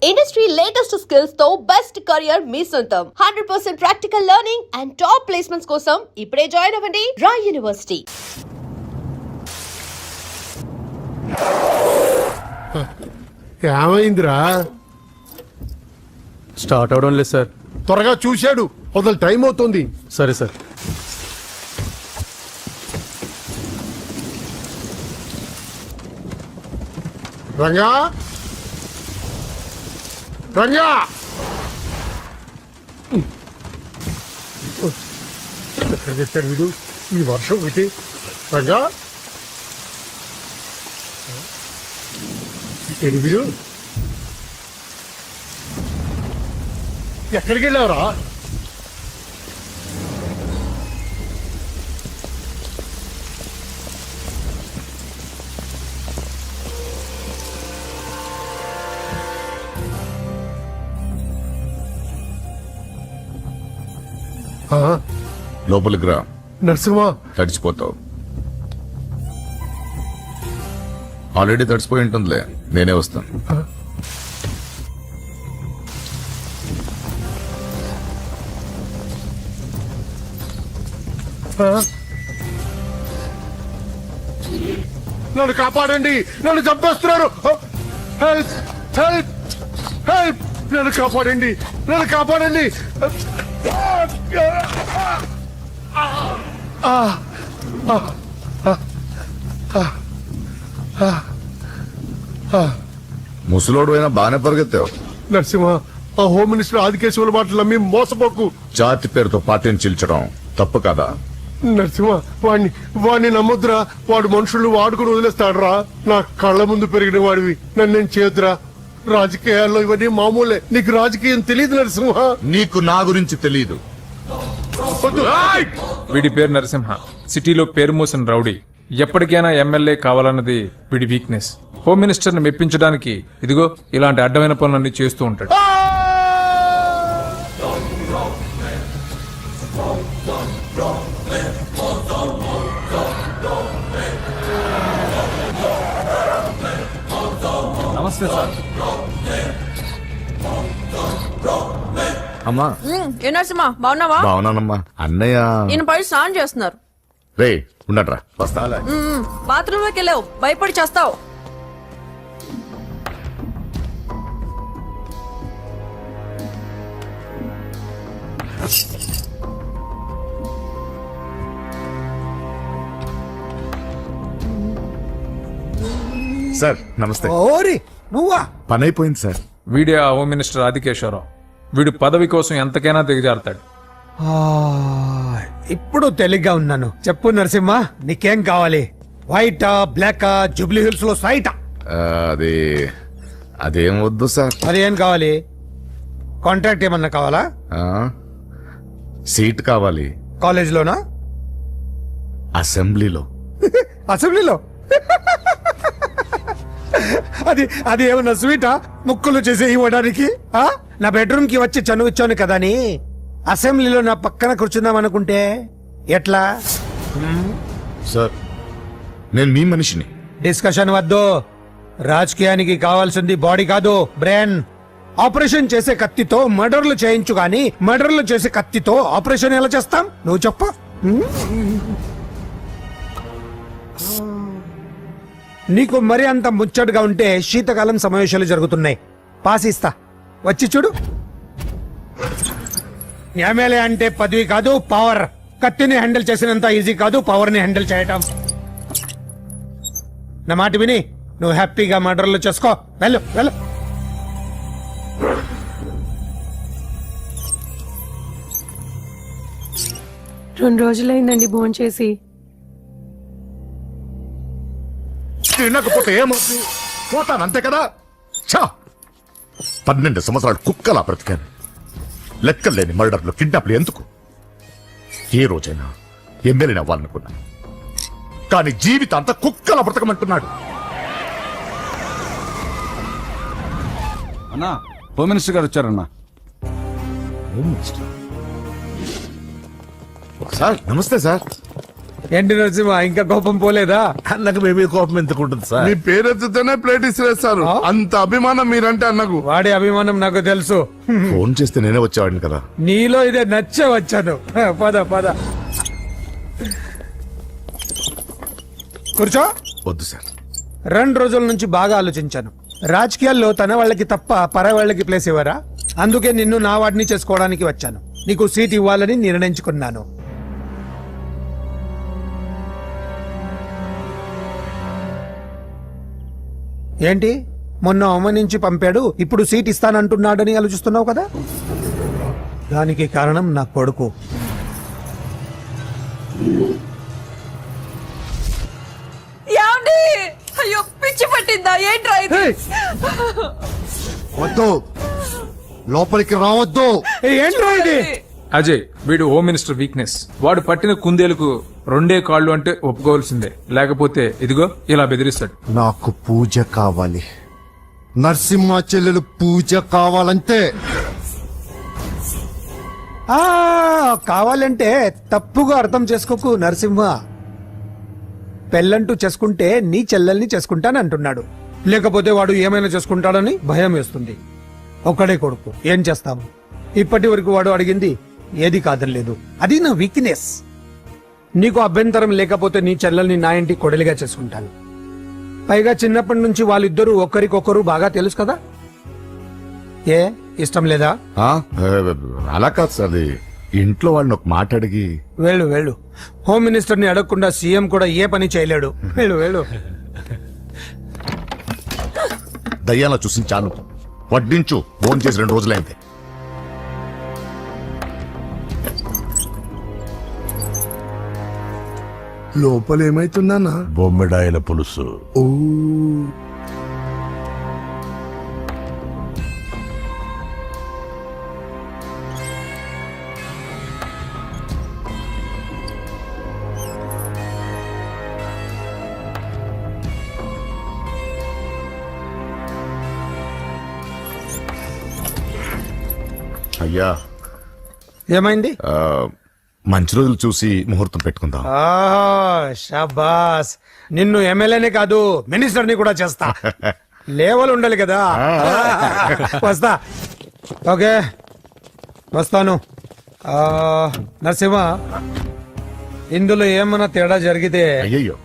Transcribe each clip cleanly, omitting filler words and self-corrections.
Industry latest skills తో best career మీ సొంతం. 100% practical learning and top placements కోసం ఇప్పుడే జాయిన్ అవ్వండి రాయ్ యూనివర్సిటీ. ఏమైందిరా? స్టార్ట్ అవడం లేదు సార్. త్వరగా చూశాడు, వదలు, టైం అవుతుంది. సరే సార్. రంగా, రంగా, ఎక్కడ పెట్టాడు వీడు ఈ వర్షం ఒకటి? రంగా, ఎడు వీడు ఎక్కడికి వెళ్ళావురా? లోపలికి రా. నరసింహ, తడిచిపోతావు. ఆల్రెడీ తడిచిపోయి ఉంటుందిలే, నేనే వస్తాను. నన్ను కాపాడండి, నన్ను చంపేస్తున్నారు. హెల్ప్, హెల్ప్, హెల్ప్, నన్ను కాపాడండి, నన్ను కాపాడండి. ముసలోడు అయినా బాగానే పరిగెత్తావు. నరసింహ, ఆ హోమ్ మినిస్టర్ ఆదికేశవుల మాటలు నమ్మి మోసపోకు. జాతి పేరుతో పార్టీని చీల్చడం తప్పు కదా? నరసింహ, వాడిని నమ్మొద్దురా. వాడు మనుషులు వాడుకుని వదిలేస్తాడురా. నా కళ్ళ ముందు పెరిగిన వాడివి, నన్ను నేను చేయొద్దురా. రాజకీయాల్లో ఇవన్నీ మామూలే. నీకు రాజకీయం తెలియదు నరసింహ. నీకు నా గురించి తెలీదు. వీడి పేరు నరసింహ, సిటీలో పేరు మోసిన రౌడీ. ఎప్పటికైనా ఎమ్మెల్యే కావాలన్నది వీడి వీక్నెస్. హోమ్ మినిస్టర్ ని మెప్పించడానికి ఇదిగో ఇలాంటి అడ్డమైన పనులన్నీ చేస్తూ ఉంటాడు. నమస్తే సార్. అమ్మా. ఏ నరసింహ, బాగున్నావా? బాగున్నానమ్మా. అన్నయ్య ఈయన పడి స్నానం చేస్తున్నారు. రే ఉండట్రా, వస్తా. బాత్రూమ్ లోకి వెళ్ళావు, భయపడి చేస్తావు. సార్ నమస్తే. ఓరి నువ్వా? పని అయిపోయింది సార్. వీడే ఆ హోమ్ మినిస్టర్ ఆదికేశ్వరరావు. వీడు పదవి కోసం ఎంతకైనా దిగజారుతాడు. ఇప్పుడు తెలిగ్గా ఉన్నాను. చెప్పు నరసింహ, నీకేం కావాలి? వైటా, బ్లాకా, జూబ్లీ హిల్స్ లో సైటా? అది అదేం వద్దు సార్. అదేం కావాలి? కాంట్రాక్ట్ ఏమన్నా కావాలా? సీట్ కావాలి. కాలేజ్ లోనా? అసెంబ్లీలో. అసెంబ్లీలో? అది ఏమన్నా స్వీటా? ముక్కులు చేసి ఇవ్వడానికి? నా బెడ్రూమ్ కి వచ్చి చనువిచ్చాను కదా అని అసెంబ్లీలో నా పక్కన కూర్చుందాం అనుకుంటే ఎట్లా? సార్ నేను మీ మనిషిని. డిస్కషన్ వద్దు. రాజకీయానికి కావాల్సింది బాడీ కాదు, బ్రెయిన్. ఆపరేషన్ చేసే కత్తితో మర్డర్లు చేయించు గాని మర్డర్లు చేసే కత్తితో ఆపరేషన్ ఎలా చేస్తాం? నువ్వు చెప్పు. నీకు మరి అంత ముచ్చటగా ఉంటే శీతకాలం సమావేశాలు జరుగుతున్నాయి, పాసిస్తా, వచ్చి చూడు. ఎమ్మెల్యే అంటే పదవి కాదు, పవర్. కత్తిని హ్యాండిల్ చేసినంత ఈజీ కాదు పవర్ ని హ్యాండిల్ చేయటం. నా మాట విని నువ్వు హ్యాపీగా మర్డర్లు చేసుకో. వెళ్ళు వెళ్ళు. రెండు రోజులైందండి భోంచేసి. తినకపోతే ఏమవుతుంది? పోతాను అంతే కదా. 12 సంవత్సరాలు కుక్కలా బ్రతికాను. లెక్కలేని మర్డర్లు, కిడ్నాప్లు ఎందుకు? ఏ రోజైనా ఎమ్మెల్యేని అవ్వాలనుకున్నాను, కానీ జీవితాంతా కుక్కలా బ్రతకమంటున్నాడు. అన్నా, హోమ్ మినిస్టర్ గారు వచ్చారన్నా. Home minister sir? నమస్తే సార్. ఏంటి నరసింహ ఇంకా కోపం పోలేదా? అన్నకు మేబీ కోపం ఎందుకుంటుంది సార్? మీ పేరెత్తితేనే ప్లేట్ ఇసిరేస్తారు. అంత అభిమానం మీరంటే అన్నకు. వాడి అభిమానం నాకు తెలుసు. ఫోన్ చేస్తే నేనే వచ్చేవాడిని కదా. నీలో ఇదే నచ్చే వచ్చాను. పద పద కూర్చో. వద్దు సార్. 2 రోజుల నుంచి బాగా ఆలోచించాను. రాజకీయాల్లో తన వాళ్ళకి తప్ప పర వాళ్ళకి ప్లేస్ ఇవ్వరా? అందుకే నిన్ను నా వాడిని చేసుకోవడానికి వచ్చాను. నీకు సీట్ ఇవ్వాలని నిర్ణయించుకున్నాను. ఏంటి మొన్న అవమానించి పంపాడు, ఇప్పుడు సీట్ ఇస్తానంటున్నాడని ఆలోచిస్తున్నావు కదా? దానికి కారణం నా కొడుకు. ఏమండి? అయ్యో పిచ్చి పట్టిందా ఏంట్రా ఇది? వద్దు, లోపలికి రావద్దు. ఏంట్రా ఇది? అజయ్ వీడు హోమ్ మినిస్టర్ వీక్నెస్. వాడు పట్టిన కుందేలకు 2 కాళ్ళు అంటే ఒప్పుకోవాల్సిందే, లేకపోతే ఇదిగో ఇలా బెదిరిస్తాడు. నాకు పూజ కావాలి. నరసింహ చెల్లెలు పూజ కావాలంటే ఆ కావాలంటే తప్పుగా అర్థం చేసుకోకు నరసింహ. పెళ్ళంటూ చేసుకుంటే నీ చెల్లెల్ని చేసుకుంటానంటున్నాడు. లేకపోతే వాడు ఏమైనా చేసుకుంటాడని భయం వేస్తుంది. ఒక్కడే కొడుకు, ఏం చేస్తాము? ఇప్పటి వరకు వాడు అడిగింది ఏది కాదనలేదు. అది నా వీక్నెస్. నీకు అభ్యంతరం లేకపోతే నీ చెల్లెల్ని నా ఇంటి కొడలిగా చేసుకుంటాను. పైగా చిన్నప్పటి నుంచి వాళ్ళిద్దరూ ఒకరికొకరు బాగా తెలుసు కదా. ఏ ఇష్టం లేదా? అలా కాదు సార్. అది ఇంట్లో వాళ్ళని ఒక మాట అడిగి. వెళ్ళు వెళ్ళు. హోమ్ మినిస్టర్ ని అడగకుండా సీఎం కూడా ఏ పని చేయలేడు. వెళ్ళు వెళ్ళు. దయ్యాలా చూసి చాలు. వడ్డించు. ఫోన్ చేసి 2 రోజులైంది. లోపల ఏమైతుందన్నా? బొమ్మిడాయల పులుసు. అయ్యా ఏమైంది? మంచి రోజులు చూసి ముహూర్తం పెట్టుకుందాం. షాబాస్. నిన్ను ఎమ్మెల్యేనే కాదు మినిస్టర్ ని కూడా చేస్తా. లేవల్ ఉండాలి కదా. వస్తా. ఓకే వస్తాను. నరసింహ, ఇందులో ఏమన్నా తేడా జరిగితే అయ్యయ్యో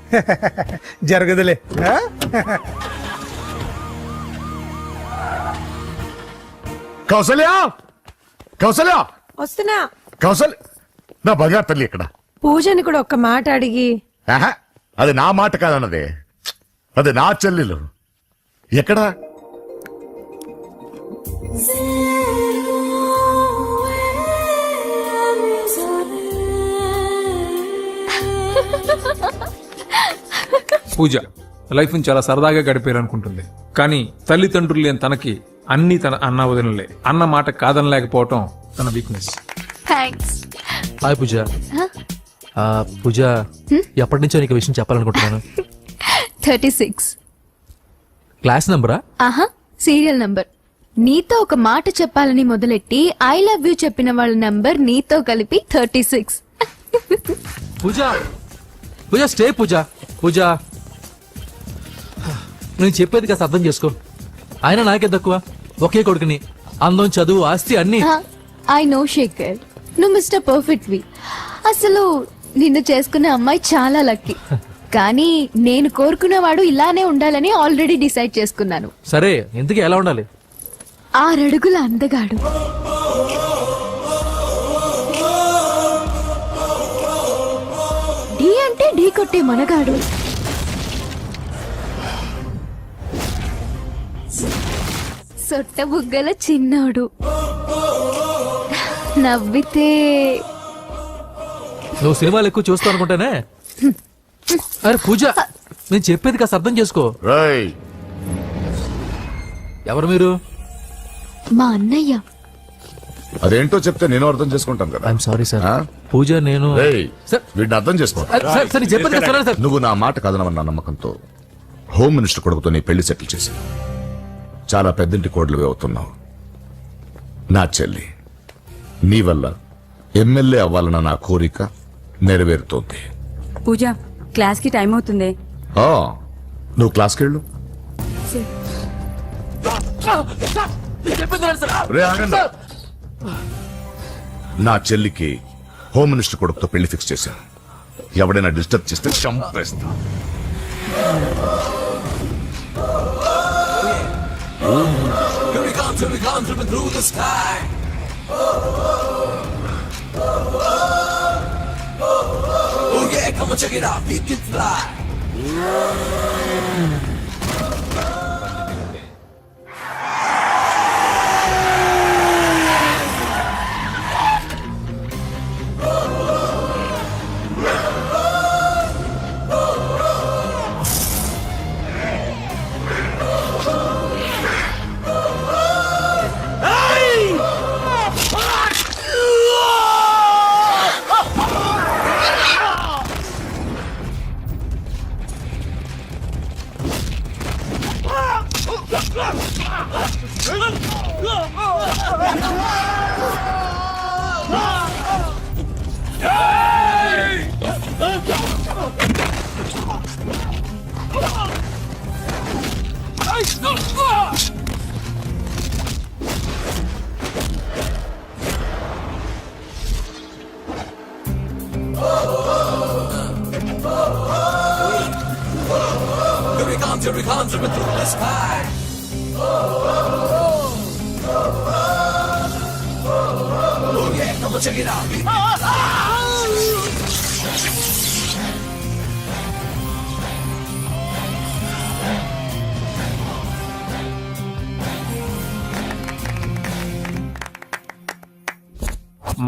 జరగదులే. కౌసల్యా, కౌసల్యా, వస్తున్నా. కౌసల్, నా బంగారు తల్లి ఇక్కడ. పూజని కూడా ఒక్క మాట అడిగి. ఆహా, అది నా మాట కాదన్నదే. అది నా చెల్లెలు. ఎక్కడా? పూజ లైఫ్ ని చాలా సరదాగా గడిపారు అనుకుంటుంది, కానీ తల్లిదండ్రులు లేని తనకి అన్ని తన అన్న వదినలే. అన్న మాట కాదనలేకపోవటం తన వీక్నెస్. థ్యాంక్స్. హాయ్ పూజ. పూజ, ఎప్పటి నుంచో నీకు విషయం చెప్పాలనుకుంటున్నాను. 36. క్లాస్ నంబరా? ఆహా, సీరియల్ నంబర్. నీతో ఒక మాట చెప్పాలని మొదలెట్టి ఐ లవ్ యూ చెప్పిన వాళ్ళ నంబర్ నీతో కలిపి 36. పూజ, పూజ స్టే. పూజ, పూజ నేను చెప్పేది కాస్త అర్థం చేసుకో. ఆయన నాకే తక్కువ, ఒకే కొడుకుని. అందం, చదువు, ఆస్తి అన్ని. ఐ నో శేఖర్, నువ్వు మిస్టర్ పర్ఫెక్ట్ వి. అసలు నిన్ను చేసుకున్న అమ్మాయి చాలా లక్కీ. కానీ నేను కోరుకున్నవాడు ఇలానే ఉండాలని ఆల్రెడీ డిసైడ్ చేసుకున్నాను. సరే, ఎందుకు ఎలా ఉండాలి? 6 అడుగుల అందగాడు, ఢీ అంటే ఢీ కొట్టే మనగాడు, సొట్ట బుగ్గల చిన్నోడు, నవ్వితే. నువ్వు సినిమాలు ఎక్కువ చూస్తావు అనుకుంటానే. అరే పూజ, నేను చెప్పేది కాస్త అర్థం చేసుకో. రేయ్, ఎవరు మీరు? మా అన్నయ్య. అదేంటో చెప్తే నేను అర్థం చేసుకుంటాను కదా. I'm sorry sir. ఆ? పూజ, నేను రేయ్, సార్, వీడిని అర్థం చేసుకో. సార్, సార్, నేను చెప్పేది కాస్త వినండి సార్. నువ్వు నా మాట కాదనవన్న నమ్మకంతో హోమ్ మినిస్టర్ కొడుకుతో నీ పెళ్లి సెటిల్ చేసి చాలా పెద్దింటి కోడలుగా అవుతున్నావు. నా చెల్లి, నీ వల్ల ఎమ్మెల్యే అవ్వాలన్న నా కోరిక నెరవేరుతోంది. పూజ క్లాస్ కి టైం అవుతుంది. నువ్వు క్లాస్కి వెళ్ళు. రే, ఆగండి. నా చెల్లికి హోమ్ మినిస్టర్ కొడుకుతో పెళ్లి ఫిక్స్ చేశాను. ఎవడైనా డిస్టర్బ్ చేస్తే చంపేస్తా.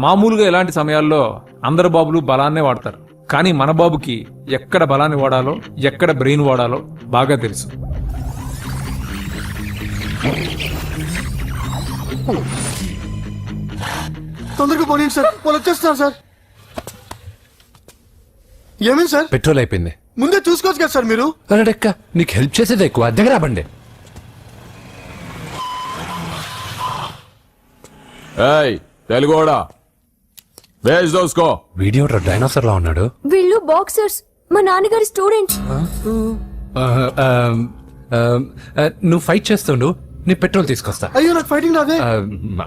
మామూలుగా ఇలాంటి సమయాల్లో అందరు బాబులు బలాన్నే వాడతారు, కానీ మన బాబుకి ఎక్కడ బలాన్ని వాడాలో ఎక్కడ బ్రెయిన్ వాడాలో బాగా తెలుసు. తొందరగా పోనీయండి సార్, వాళ్ళు వచ్చేస్తున్నారు సార్. ఏమేం సార్? పెట్రోల్ అయిపోయింది. ముందే చూసుకోవచ్చు కదా సార్ మీరు. అరెడెక్క, నీకు హెల్ప్ చేసేది ఎక్కువ, దగ్గర బండి. తెలుగోడా వేజ్ దోసుకో. వీడియో డైనోసర్ లా ఉన్నాడు. వీళ్ళు బాక్సర్స్, మా నాన్నగారి స్టూడెంట్స్. నువ్వు ఫైట్ చేస్తుండు, నీ పెట్రోల్ తీసుకొస్తా. అయ్యో నాకు ఫైటింగ్ రాదే.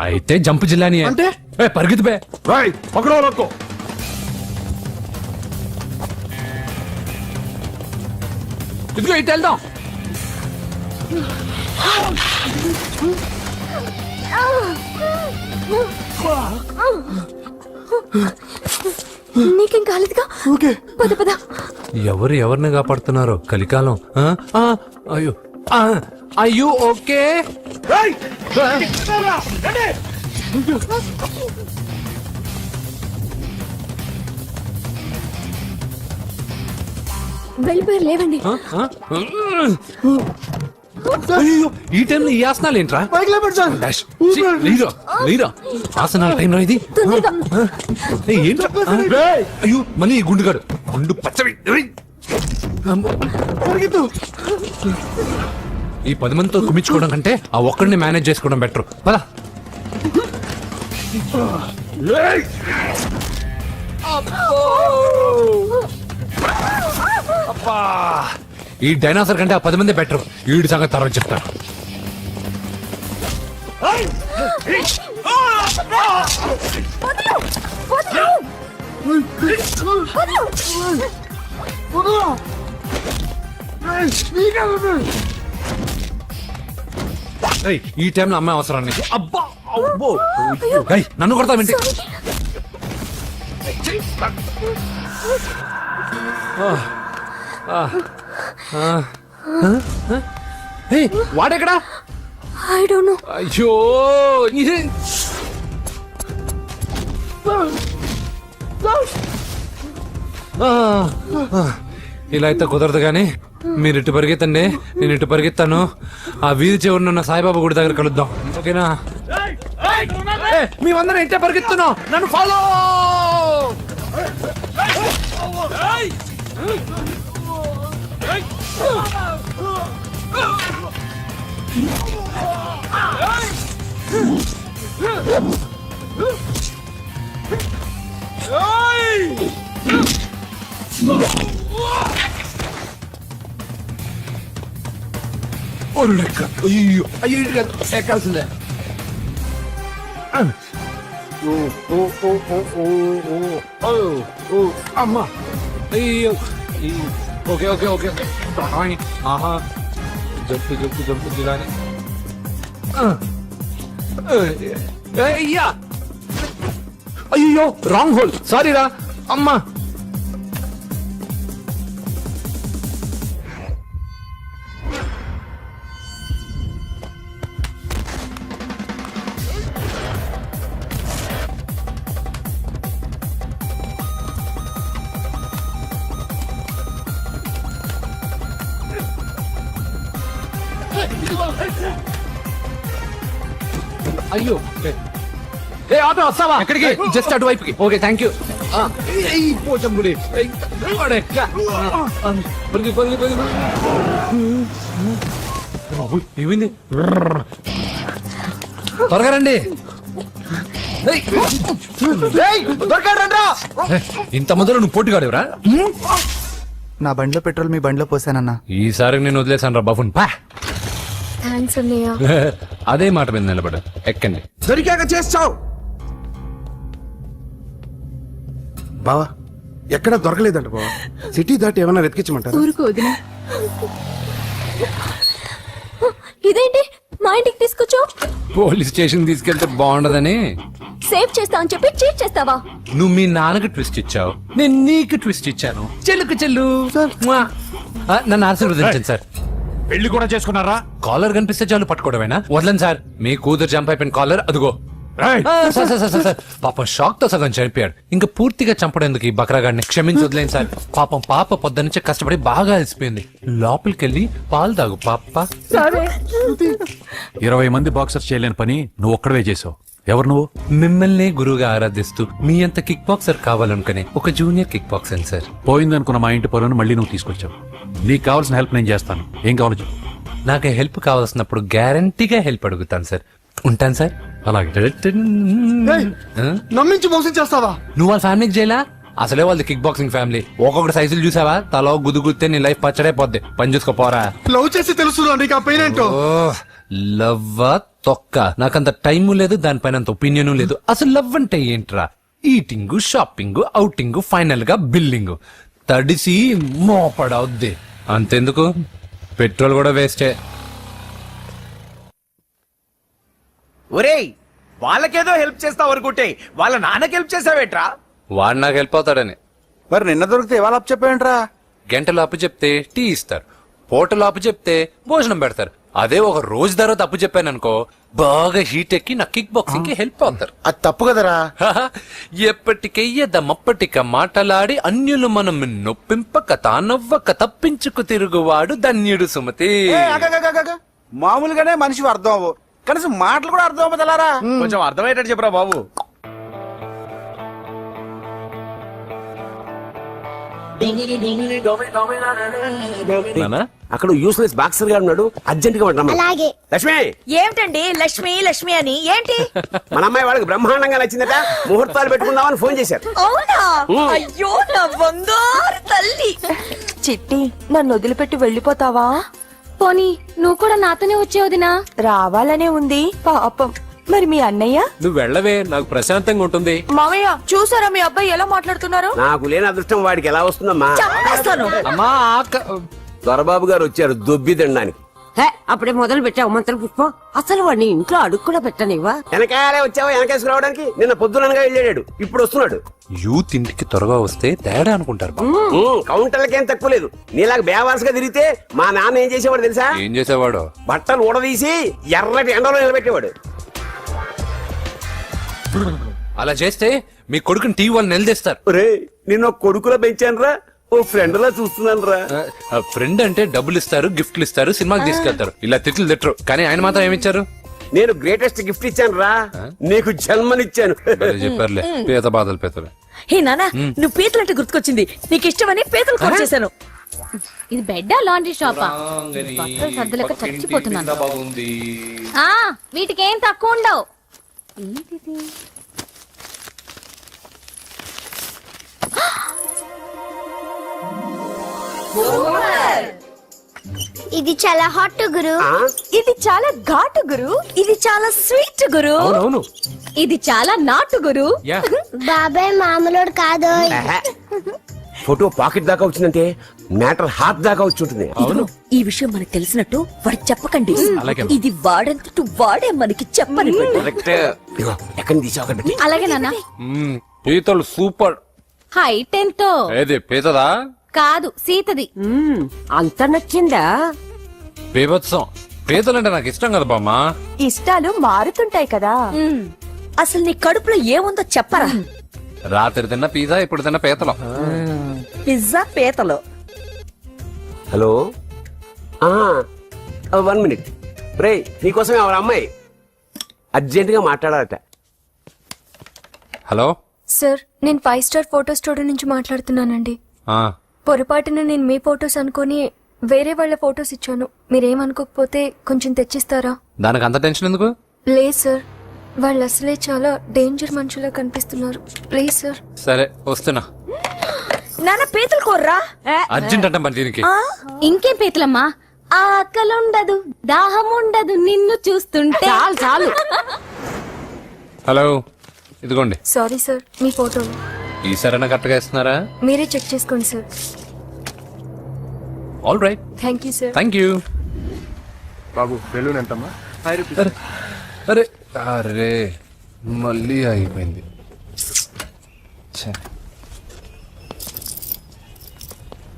అయితే జంప్ జిల్లాని అంటే? పరిగెత్తు బే. పక్కడో రక్కో. ఇదిగో ఇటు వెళ్దాం. నీకేం కాలేదుగా? ఓకే పద పద. ఎవరు ఎవరిని కాపాడుతున్నారు కలికాలం? అయ్యో అయ్యో ఓకే. వెళ్ళిపోయారు, లేవండి. అయ్యో ఈ టైంలో ఈ ఆసనాలు ఏంట్రా? పైకి లేపండి సార్. డాష్. ఛీ, లేరా, లేరా. ఆసనాల టైంలో ఇది తొందరగా. ఏంట్రా? అయ్యో మళ్ళీ ఈ గుండుగాడు, గుండు పచ్చవి. పరిగెత్తు. ఈ 10 మందితో కుమ్మించుకోవడం కంటే ఆ ఒక్కడిని మేనేజ్ చేసుకోవడం బెటర్. పదా. ఈ డైనాసర్ కంటే ఆ 10 మంది బెటర్. వీడి సంగతి తర్వాత చెప్తాను. ఏయ్, ఈ టైంలో అమ్మాయి అవసరం నీకు. అబ్బా అబ్బో. ఏయ్, నన్ను కొడతావేంటి? ఏయ్, వాడెక్కడా? I don't know. అయ్యో ఇది ఇలా అయితే కుదరదు కానీ మీరు ఇటు పరిగెత్తండి, నేను ఇటు పరిగెత్తాను. ఆ వీధి చివరిన ఉన్న సాయిబాబా గుడి దగ్గర కలుద్దాం, ఓకేనా? మేమందరం ఇంటే పరిగెత్తున్నాం, నన్ను ఫాలో. అయ్యో అయ్యో ఎక్కాల్సిందే. అమ్మా అయ్యో. Okay okay okay. ఆహా జంపు జంపు జంపు దిగాని. అయ్యా అయ్యో రాంగ్ హోల్. సారీ రా అమ్మా. అయ్యో ఏ ఆటో వస్తావా? ఎక్కడికి? జస్ట్ అటువైపుకి. Okay thank you. పోచంపుడి ఏమైంది? త్వరగా రండి. ఇంత మొదలు నువ్వు పోటీగాడేవరా? నా బండిలో పెట్రోల్ మీ బండిలో పోసానన్నా. ఈసారి నేను వదిలేసాను రా బాబున్. పా థ్యాంక్స్ అన్నయ్య. అదే మాట మీద నిలబడు. ఎక్కండి. దొరికాక చేస్తావు బావా. ఎక్కడ దొరకలేదంట బావా. సిటీ దాటి ఏమన్నా వెతికించమంటారా? ఊరుకు వదిన. ఇదేంటి మా ఇంటికి తీసుకొచ్చావు? పోలీస్ స్టేషన్ తీసుకెళ్తే బాగుండదని. సేవ్ చేస్తా అని చెప్పి చీట్ చేస్తావా? నువ్వు మీ నాన్నకి ట్విస్ట్ ఇచ్చావు, నేను నీకు ట్విస్ట్ ఇచ్చాను. చెల్లుకు చెల్లు. నన్ను ఆశీర్వదించండి సార్. పెళ్లి కూడా చేసుకున్నారా? కాలర్ కనిపిస్తే చాలు పట్టుకోవడమేనా? వదలండి సార్. మీ కూతురు జంప్ అయిపోయిన కాలర్ అదిగో. సార్ పాపం షాక్ తో సగం చనిపోయాడు. ఇంకా పూర్తిగా చంపడేందుకు ఈ బక్రాగాడిని క్షమించి వదిలేండి సార్. పాపం పాప పొద్దున్నుంచి కష్టపడి బాగా అలసిపోయింది. లోపలికెళ్ళి పాలు తాగు పాప. 20 మంది బాక్సర్స్ చేయలేని పని నువ్వు ఒక్కడవే చేసావు. ఎవరు నువ్వు? మిమ్మల్ని గురువుగా ఆరాధిస్తూ మీ అంత కిక్ బాక్సర్ కావాలనుకునే ఒక జూనియర్ కిక్ బాక్సర్ సార్. పోయిందనుకున్న మా ఇంటి పొలను మళ్ళీ నువ్వు తీసుకొచ్చావు. నీకు కావాల్సిన హెల్ప్ నేను చేస్తాను. ఏం కావాలో చెప్పు. నాకు హెల్ప్ కావాల్సినప్పుడు గ్యారంటీగా హెల్ప్ అడుగుతాను సార్. ఉంటాను సార్. అలాగే. నమ్మించి మోసం చేస్తావా? నువ్వు వాళ్ళ ఫ్యామిలీకి చేయలా? అసలే వాళ్ళది కిక్ బాక్సింగ్ ఫ్యామిలీ. ఒక్కొక్కటి సైజులు చూసావా? తలో గుద్దుగుద్దే నీ లైఫ్ పచ్చడైపోద్ది. పని చూసుకోపోరా. లవ్ చేసి తెలుసు నీకు ఆ పెయిన్ ఏంటో. లవ్వా తొక్క. నాకంత టైము లేదు, దానిపైన అంత ఒపీనియన్ లేదు. అసలు లవ్ అంటే ఏంట్రా? ఈటింగ్, షాపింగ్, అవుటింగ్, ఫైనల్ గా బిల్లింగ్. తడిసి మోపడవుద్ది. అంతెందుకు, పెట్రోల్ కూడా వేస్టే. ఒరేయ్, వాళ్ళకేదో హెల్ప్ చేస్తావు అనుకుంటే వాళ్ళ నాన్నకి హెల్ప్ చేసావేట్రా? వాడు నాకు హెల్ప్ అవుతాడని. మరి నిన్న దొరికితే ఇవాళ అప్పు చెప్పేంట్రా? గంటలు అప్పు చెప్తే టీ ఇస్తారు, పూటలు అప్పు చెప్తే భోజనం పెడతారు. అదే ఒక రోజు తర్వాత అప్పు చెప్పాను అనుకో, బాగా హీట్ ఎక్కి నా కిక్ బాక్సింగ్ కి హెల్ప్ అవుతారు. అది తప్పు కదరా. ఎప్పటికెయ్యదమప్పటిక మాటలాడి అన్యులు మనం నొప్పింపక తానవ్వక తప్పించుకు తిరుగువాడు ధన్యుడు సుమతి. మామూలుగానే మనిషి అర్థం అవ్వు, కనీసం మాటలు కూడా అర్థం అవ్వదలారా. కొంచెం అర్థమయ్యేటట్టు చెప్పరా బాబు. అక్కడ యూస్లెస్ బాక్సర్ గా ఉన్నాడు. అర్జెంట్ గా అలాగే. లక్ష్మి. ఏమిటండి లక్ష్మి లక్ష్మి అని? ఏంటి? మన అమ్మాయి వాళ్ళకి బ్రహ్మాండంగా నచ్చిందట. ముహూర్తాలు పెట్టుకుందామని ఫోన్ చేశారు. అవునా? అయ్యో నా బంగారు తల్లి. చిట్టి, నన్ను వదిలిపెట్టి వెళ్ళిపోతావా? పోనీ నువ్వు కూడా నాతోనే వచ్చేవదినా? రావాలనే ఉంది పాపం. మరి మీ అన్నయ్య? నువ్వు వెళ్ళవే, నాకు ప్రశాంతంగా ఉంటుంది. మామయ్య చూసారా మీ అబ్బాయి ఎలా మాట్లాడుతున్నారు? నాకు లేని అదృష్టం వాడికి ఎలా వస్తుందమ్మా? చంపేస్తాను. అమ్మా దొరబాబు గారు వచ్చారు దొబ్బి తినడానికి. అప్పుడే మొదలు పెట్టావు మంత్రం పుష్పం. అసలు వాడిని ఇంట్లో అడుగు కూడా పెట్టనివ్వా? వెనకాలే వచ్చావా? వెనకేసుకు రావడానికి నిన్న పొద్దుననగా వెళ్ళాడు, ఇప్పుడు వస్తున్నాడు. యూత్ ఇంటికి త్వరగా వస్తే తేడా అనుకుంటారు. కౌంటర్లకేం తక్కువ లేదు. నీలాగా బేవారసుగా తిరిగితే మా నాన్న ఏం చేసేవాడు తెలుసా? ఏం చేసేవాడు? బట్టలు ఊడదీసి ఎర్రటి ఎండలో నిలబెట్టేవాడు. అలా చేస్తే మీ కొడుకుని టీవీ వాళ్ళు నిలదీస్తారు. రే, నిన్న కొడుకులో పెంచాను రా, ఓ ఫ్రెండ్ లా చూస్తున్నాను రా. ఫ్రెండ్ అంటే డబ్బులు ఇస్తారు, గిఫ్ట్లు ఇస్తారు, సినిమాకి తీసుకెళ్తారు. ఇలా తిట్లు తిట్టరు. కానీ ఆయన మాత్రం ఏమిచ్చారు? నేను గ్రేటెస్ట్ గిఫ్ట్ ఇచ్చాను రా, నీకు జన్మనిచ్చాను. చెప్పారులే, పీత బాధలు పీతలు. హే నానా, నువ్వు పీతలంటే గుర్తుకొచ్చింది. నీకు ఇష్టమని పీతలు కాల్ చేశాను. ఇది బెడ్డా లాండ్రీ షాపా? బట్టలు సర్దలేక చచ్చిపోతున్నాను. వీటికేం తక్కువ ఉండవు. ఏంటిది? ఇది చాలా హాట్ గురు. ఇది చాలా ఘాటు గురు. ఇది చాలా స్వీట్ గురు. అవునవును. ఇది చాలా నాటు గురు. బాబాయ్ మామూలుడు కాదు. ఫోటో పాకెట్ దాకా వచ్చిందంటే మ్యాటర్ హార్ట్ దాకా వచ్చి ఉంటుంది. ఈ విషయం మనకు తెలిసినట్టు వాడికి చెప్పకండి. అలాగే. ఇది వాడంతట వాడే మనకి చెప్పని. కరెక్ట్. ఇదిగో, ఎక్కడి నుంచి తీసావు అక్కడ పెట్టి. అలాగే నాన్న. పీతలు సూపర్. హైట్ ఎంతో ఏది పీతదా కాదు సీతది. అంత నచ్చిందా? బీభత్సం. పీతలంటే నాకు ఇష్టం కదా బామ్మ. ఇష్టాలు మారుతుంటాయి కదా. అసలు నీ కడుపులో ఏముందో చెప్పరా. రాత్రి తిన్న పిజ్జా, ఇప్పుడు తిన్న పీతలు. పిజ్జా పీతలు. Hello 1 minute. రే నీకోసమే ఎవరు అమ్మాయి అర్జెంట్ గా మాట్లాడాలట. హలో సార్, నేను 5 స్టార్ ఫోటో స్టూడియో నుంచి మాట్లాడుతున్నానండి. ఆ, పొరపాటున నేను మీ ఫోటోస్ అనుకొని వేరే వాళ్ళ ఫోటోస్ ఇచ్చాను. మీరేమనుకోకపోతే కొంచెం తెచ్చిస్తారా? దానికి అంత టెన్షన్ ఎందుకు? లేదు సార్, వాళ్ళు అసలే చాలా డేంజర్ మనుషులా కనిపిస్తున్నారు. Please sir. సరే వస్తున్నా. నాన్న పీతలు కోర్రా. అర్జెంట్ అంట మరి దీనికి. ఇంకేం పీతలమ్మా? ఆకలుండదు, దాహం ఉండదు నిన్ను చూస్తుంటే. చాలు చాలు. హలో ఇదిగోండి. సారీ సార్, మీ ఫోటోలు ఈసారైనా కరెక్ట్గా ఇస్తున్నారా? మీరే చెక్ చేసుకోండి sir. All right. Thank you sir. Thank you. Babu balloon ఎంతమ్మా? అరే అరే మళ్ళీ అయిపోయింది.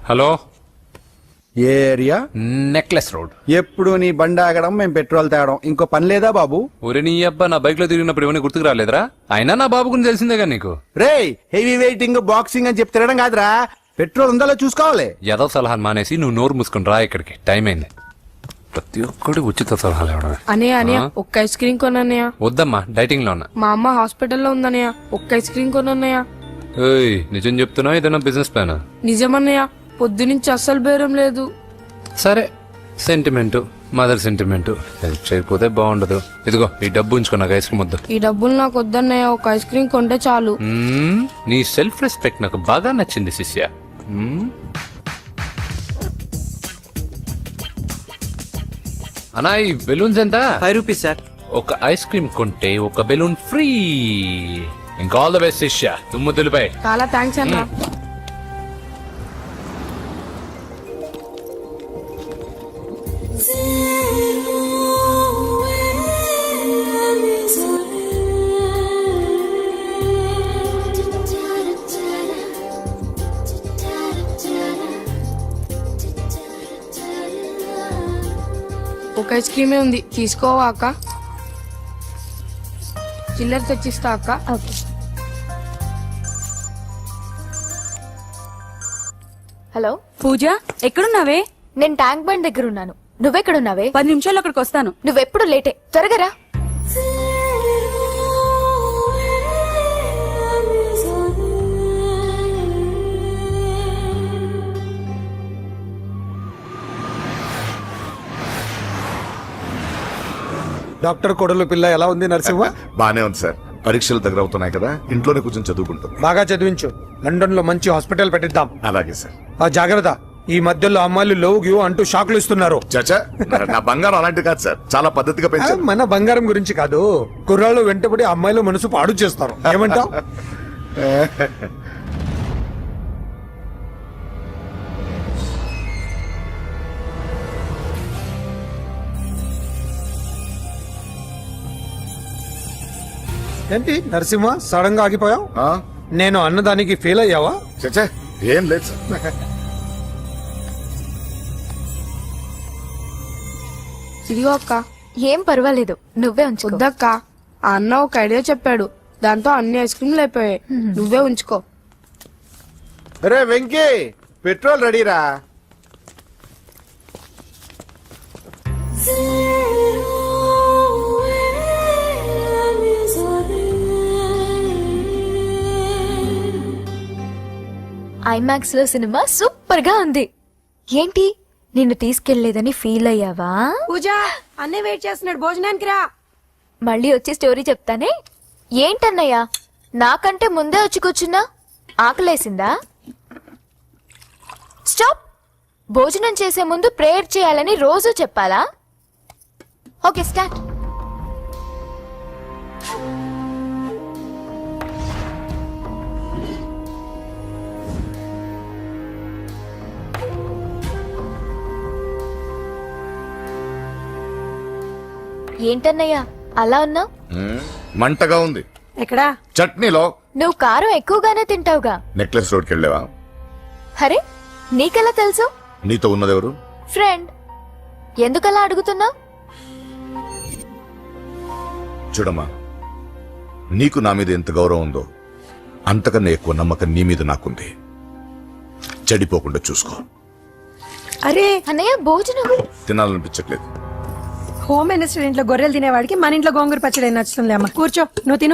హలో, ఏ ఏరియా? Necklace road. ఎప్పుడు నీ బండి ఆగడం, మేము పెట్రోల్ తేవడం, ఇంకో పని లేదా బాబు? ఒరే నీ అబ్బా, నా బైక్ లో తిరిగినప్పుడు ఏమైనా గుర్తుకు రాలేదురా? అయినా నా బాబు గురించి తెలిసిందేగా నీకు. రే హెవీ వెయిటింగ్ బాక్సింగ్ అని చెప్పి తిరగడం కాదురా, పెట్రోల్ ఉందో చూసుకోవాలి. ఏదో సలహాలు మానేసి నువ్వు నోరు మూసుకుని రా ఇక్కడికి. టైం అయింది. ప్రతి ఒక్కడి ఉచిత సలహాలు ఇవ్వడం. అనయ్య ఒక్క ఐస్ క్రీమ్ కొనన్నయ్య. వద్దమ్మా, డైటింగ్ లో ఉన్నా. మా అమ్మ హాస్పిటల్లో ఉందన్నయ్య, ఒక్క ఐస్ క్రీమ్ కొనన్నయ్య. ఏయ్, నిజం చెప్తున్నా? ఏదైనా బిజినెస్ ప్లాన్? నిజమన్నయ్య, పొద్దునుంచి అస్సలు బేరం లేదు. సరే, సెంటిమెంట్, మదర్ సెంటిమెంట్. హెల్ప్ చేయకపోతే బాగుండదు. ఇదిగో ఈ డబ్బు ఉంచుకో, నాకు ఐస్ క్రీమ్ వద్దు. ఈ డబ్బులు నాకు వద్దన్నయ్య, ఒక ఐస్ క్రీమ్ కొంటే చాలు. నీ సెల్ఫ్ రెస్పెక్ట్ నాకు బాగా నచ్చింది శిష్య. అన్నా ఈ బెలూన్స్ ఎంత? 5 రూపీస్ సార్. ఒక ఐస్ క్రీమ్ కొంటే ఒక బెలూన్ ఫ్రీ. ఇంకా ఆల్ ద బెస్ట్ శిష్య. తుమ్ము దులిపై. చాలా థ్యాంక్స్ అన్న. ఒక ఐస్ క్రీమే ఉంది, తీసుకోవా అక్క? చిల్లర తెచ్చిస్తా అక్క. హలో పూజ, ఎక్కడున్నావే? నేను ట్యాంక్ బండ్ దగ్గర ఉన్నాను. నువ్వెక్కడున్నావే? 10 నిమిషాలు అక్కడికి వస్తాను. నువ్వెప్పుడు లేటే. త్వరగా రా. డాక్టర్ కొడలు పిల్ల ఎలా ఉంది నరసింహ? బానే ఉంది సార్. పరీక్షలు దగ్గర అవుతున్నాయి కదా, ఇంట్లోనే కూర్చొని చదువుకుంటాం. బాగా చదివించు. లండన్ లో మంచి హాస్పిటల్ పెట్టిద్దాం. అలాగే సార్. ఆ జాగ్రత్త, ఈ మధ్యలో అమ్మాయిలు లవ్ గివ్ అంటూ షాకులు ఇస్తున్నారు. చాచా, నా బంగారం అలాంటి కాదు సార్, చాలా పద్ధతిగా పెంచారు. మన బంగారం గురించి కాదు, కుర్రాళ్ళు వెంటబడి అమ్మాయిలు మనసు పాడు చేస్తారు. ఏమంటావ్? ఏంటి నరసింహ, సడన్ గా ఆగిపోయావు? నేను అన్నదానికి ఫెయిల్ అయ్యావా? చచ్చా, ఏం లేదు సార్. ఇదిగో అక్క. ఏం పర్వాలేదు, నువ్వే ఉంచుకో. వద్దక్క, ఆ అన్న ఒక ఐడియా చెప్పాడు, దాంతో అన్ని ఐస్ క్రీమ్లు అయిపోయాయి. నువ్వే ఉంచుకో. రే వెంకీ, పెట్రోల్ రెడీరా? ఐమాక్స్ లో సినిమా సూపర్ గా ఉంది. ఏంటి, నిన్ను తీసుకెళ్లేదని ఫీల్ అయ్యావా? పూజ, అన్నీ వెయిట్ చేస్తున్నాడు, భోజనానికి రా. మళ్ళీ వచ్చి స్టోరీ చెప్తానే. ఏంటన్నయ్యా, నాకంటే ముందే వచ్చి కూర్చున్నా? ఆకలేసిందా? స్టాప్. భోజనం చేసే ముందు ప్రేయర్ చేయాలని రోజు చెప్పాలా? Okay start. ఏంటన్నయ్యా అలా ఉన్నావు? మంటగా ఉంది. ఎక్కడా? చట్నీలో. నువ్వు కారం ఎక్కువగానే తింటావుగా. నెక్లెస్ రోడ్కి వెళ్ళావా? అరే నీకెలా తెలుసు? నీతో ఉన్నదెవరు? ఫ్రెండ్. ఎందుకలా అడుగుతున్నావు? చూడమ్మా, నీకు నా మీద ఎంత గౌరవం ఉందో అంతకన్నా ఎక్కువ నమ్మకం నీ మీద నాకుంది. చెడిపోకుండా చూసుకో. అరే అన్నయ్య భోజనం తినాలనిపించట్లేదు. హోమ్ మినిస్టర్ ఇంట్లో గొర్రెలు తినేవాడికి మన ఇంట్లో గోంగూర పచ్చడి నచ్చుతుంది అమ్మ. కూర్చో, నువ్వు తిను.